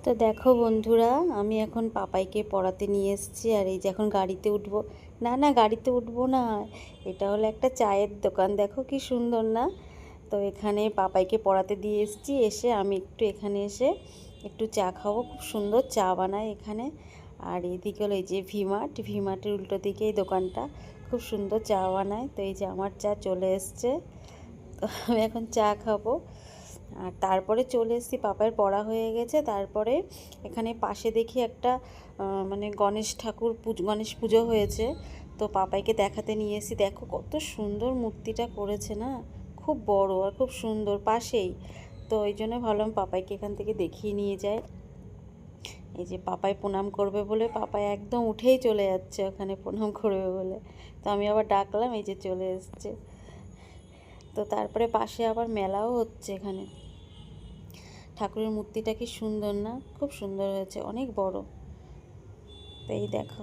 তো দেখো বন্ধুরা, আমি এখন পাপাইকে পড়াতে নিয়ে এসেছি। আর এই যে এখন গাড়িতে উঠবো। না না, গাড়িতে উঠবো না, এটা হলো একটা চায়ের দোকান, দেখো কি সুন্দর না। তো এখানে পাপাইকে পড়াতে দিয়ে এসেছি। এসে আমি এখানে এসে একটু চা খাবো। খুব সুন্দর চা বানায় এখানে। আর এইদিকে হলো এই যে ভিমার্টের উল্টো দিকে এই দোকানটা, খুব সুন্দর চা বানায়। তো এই যে আমার চা চলে এসছে, তো আমি এখন চা খাবো। আর তারপরে চলে এসেছি, পাপার পড়া হয়ে গেছে। তারপরে এখানে পাশে দেখি একটা মানে গণেশ পুজো হয়েছে। তো পাপাইকে দেখাতে নিয়ে এসেছি। দেখো কত সুন্দর মূর্তিটা করেছে না, খুব বড় আর খুব সুন্দর পাশেই। তো এই জন্য ভাবলাম পাপাইকে এখান থেকে দেখিয়ে নিয়ে যায়। এই যে পাপাই প্রণাম করবে বলে পাপাই একদম উঠেই চলে যাচ্ছে ওখানে প্রণাম করবে বলে। তো আমি আবার ডাকলাম, এই যে চলে এসছে। তো তারপরে পাশে আবার মেলাও হচ্ছে এখানে। ঠাকুরের মূর্তিটা কি সুন্দর না, খুব সুন্দর হয়েছে, অনেক বড়। তো এই দেখো।